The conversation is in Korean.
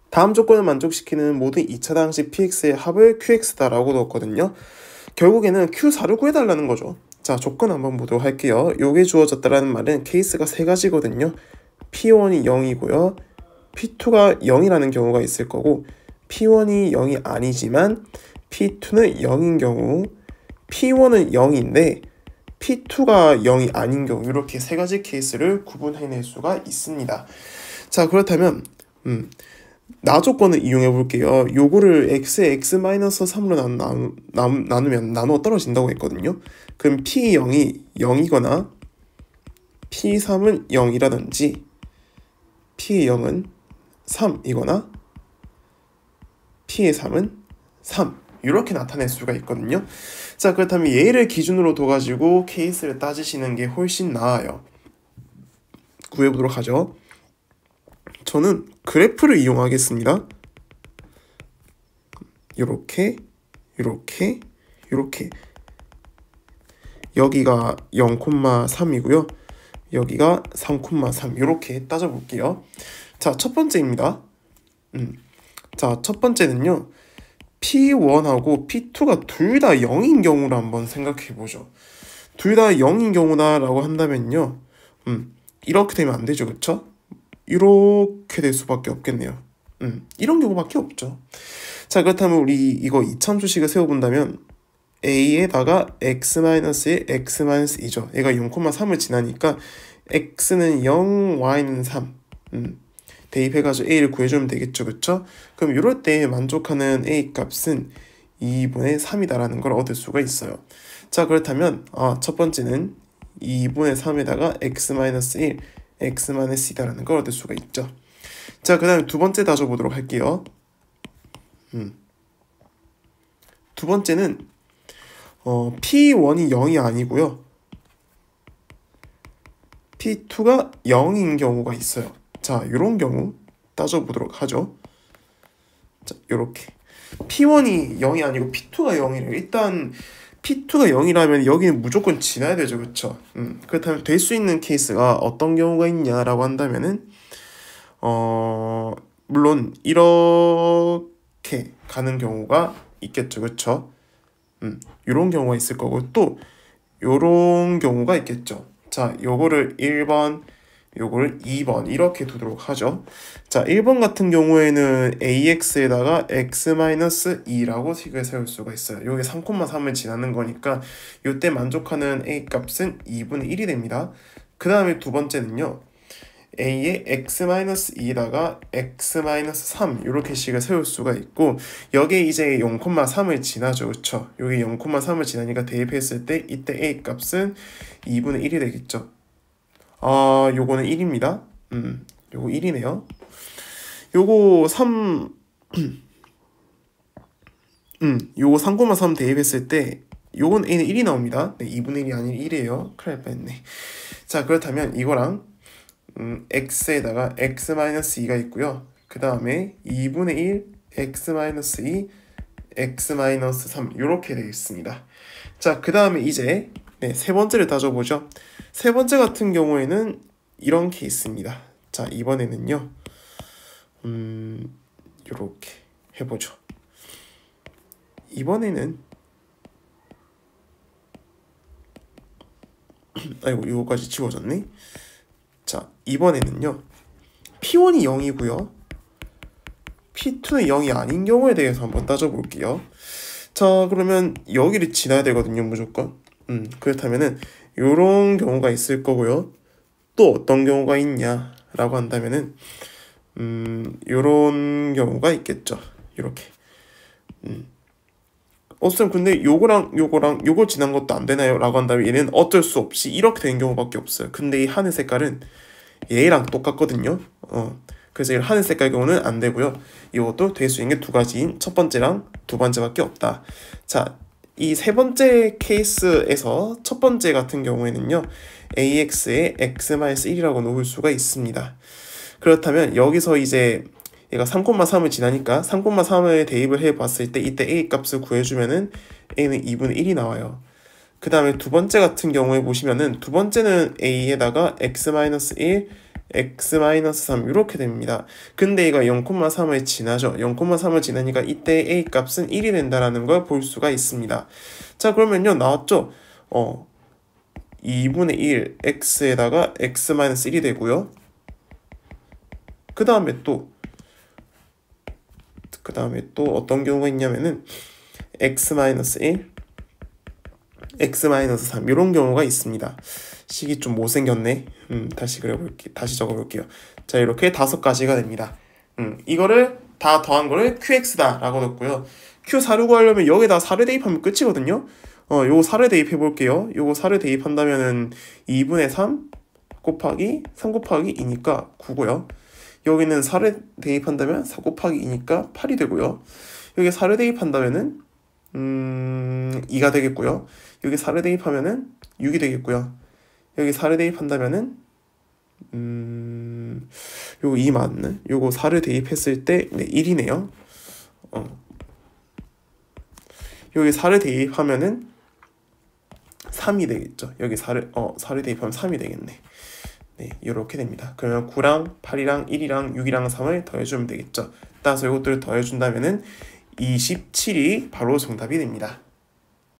다음 조건을 만족시키는 모든 2차당식 px의 합을 qx다라고 넣었거든요. 결국에는 q4를 구해달라는 거죠. 자, 조건 한번 보도록 할게요. 요게 주어졌다라는 말은 케이스가 세 가지거든요. p1이 0이고요. p2가 0이라는 경우가 있을 거고, p1이 0이 아니지만 p2는 0인 경우, p1은 0인데 p2가 0이 아닌 경우, 이렇게 세 가지 케이스를 구분해낼 수가 있습니다. 자, 그렇다면 나 조건을 이용해 볼게요. 요거를 x에 x-3으로 나누면 나누어 떨어진다고 했거든요. 그럼 p0이 0이거나 p3은 0이라든지 p0은 3이거나 p의 3은 3 이렇게 나타낼 수가 있거든요. 자, 그렇다면 얘를 기준으로 둬가지고 케이스를 따지시는 게 훨씬 나아요. 구해보도록 하죠. 저는 그래프를 이용하겠습니다. 요렇게 요렇게 요렇게 여기가 0,3이고요. 여기가 3,3 이렇게 따져볼게요. 자, 첫 번째입니다. 자, 첫 번째는요. P1하고 P2가 둘 다 0인 경우를 한번 생각해보죠. 둘 다 0인 경우다라고 한다면요. 이렇게 되면 안 되죠. 그쵸? 이렇게 될 수밖에 없겠네요. 이런 경우밖에 없죠. 자, 그렇다면 우리 이거 이참수식을 세워본다면 a에다가 x-에 x-2죠. 얘가 0,3을 지나니까 x는 0, y는 3. 대입해가지고 a를 구해주면 되겠죠. 그쵸? 그럼 이럴 때 만족하는 a 값은 2분의 3이다라는 걸 얻을 수가 있어요. 자, 그렇다면 첫 번째는 2분의 3에다가 x-1, x-2다라는 걸 얻을 수가 있죠. 자, 그 다음에 두 번째 다져보도록 할게요. 두 번째는 P1이 0이 아니고요. P2가 0인 경우가 있어요. 자, 이런 경우 따져보도록 하죠. 자, 요렇게 P1이 0이 아니고 P2가 0이래요. 일단 P2가 0이라면 여기는 무조건 지나야 되죠. 그쵸? 그렇다면 될 수 있는 케이스가 어떤 경우가 있냐라고 한다면은 물론 이렇게 가는 경우가 있겠죠. 그쵸? 요런 경우가 있을 거고 또 요런 경우가 있겠죠. 자, 요거를 1번, 요거를 2번 이렇게 두도록 하죠. 자, 1번 같은 경우에는 ax에다가 x-2라고 식을 세울 수가 있어요. 요게 3,3을 지나는 거니까 요때 만족하는 a 값은 2분의 1이 됩니다. 그 다음에 두 번째는요. a에 x-2에다가 x-3 이렇게 식을 세울 수가 있고 여기에 이제 0,3을 지나죠. 그쵸? 여기 0,3을 지나니까 대입했을 때 이때 a 값은 2분의 1이 되겠죠. 요거는 1입니다. 요거 1이네요. 요거 3 요거 3,3 대입했을 때 요건 a는 1이 나옵니다. 네, 2분의 1이 아닌 1이에요. 큰일 날 뻔했네. 자, 그렇다면 이거랑 x에다가 x-2가 있고요. 그 다음에 2분의 1 x-2 x-3 이렇게 되겠습니다. 자, 그 다음에 이제 세 번째를 따져보죠. 세 번째 같은 경우에는 이런 케이스입니다. 자, 이번에는요. 이렇게 해보죠. 이번에는 아이고, 이거까지 지워졌네. 자, 이번에는요. P1이 0이고요. P2는 0이 아닌 경우에 대해서 한번 따져볼게요. 자, 그러면 여기를 지나야 되거든요. 무조건. 그렇다면은 요런 경우가 있을 거고요. 또 어떤 경우가 있냐라고 한다면은 요런 경우가 있겠죠. 이렇게. 쌤, 근데 요거랑 요거 지난 것도 안 되나요? 라고 한다면 얘는 어쩔 수 없이 이렇게 된 경우밖에 없어요. 근데 이 하늘 색깔은 얘랑 똑같거든요. 그래서 이 하늘 색깔 경우는 안 되고요. 이것도 될 수 있는 게 두 가지인 첫 번째랑 두 번째밖에 없다. 자, 이 세 번째 케이스에서 첫 번째 같은 경우에는요. ax에 x-1이라고 놓을 수가 있습니다. 그렇다면 여기서 이제 얘가 3,3을 지나니까 3,3을 대입을 해봤을 때 이때 a 값을 구해주면은 a는 2분의 1이 나와요. 그 다음에 두 번째 같은 경우에 보시면은 두 번째는 a에다가 x-1, x-3 이렇게 됩니다. 근데 이거 0,3을 지나죠. 0,3을 지나니까 이때 a 값은 1이 된다라는 걸 볼 수가 있습니다. 자, 그러면요 나왔죠? 2분의 1 x에다가 x-1이 되고요. 그 다음에 또 어떤 경우가 있냐면은 x-1, x-3 이런 경우가 있습니다. 식이 좀 못생겼네. 다시 적어볼게요. 자, 이렇게 5가지가 됩니다. 이거를 다 더한 거를 qx다 라고 넣고요. q4를 구하려면 여기다 4를 대입하면 끝이거든요. 요거 4를 대입해 볼게요. 요거 4를 대입한다면은 2분의 3 곱하기 3 곱하기 2니까 9고요. 여기는 4를 대입한다면 4 곱하기 2니까 8이 되고요. 여기 4를 대입한다면은 2가 되겠고요. 여기 4를 대입하면은 6이 되겠고요. 여기 4를 대입한다면은 요거 2 맞네. 요거 4를 대입했을 때 1이네요. 여기 4를 대입하면은 3이 되겠죠. 여기 4를 대입하면 3이 되겠네. 네, 이렇게 됩니다. 그러면 9랑 8이랑 1이랑 6이랑 3을 더해주면 되겠죠. 따라서 이것들을 더해준다면은 27이 바로 정답이 됩니다.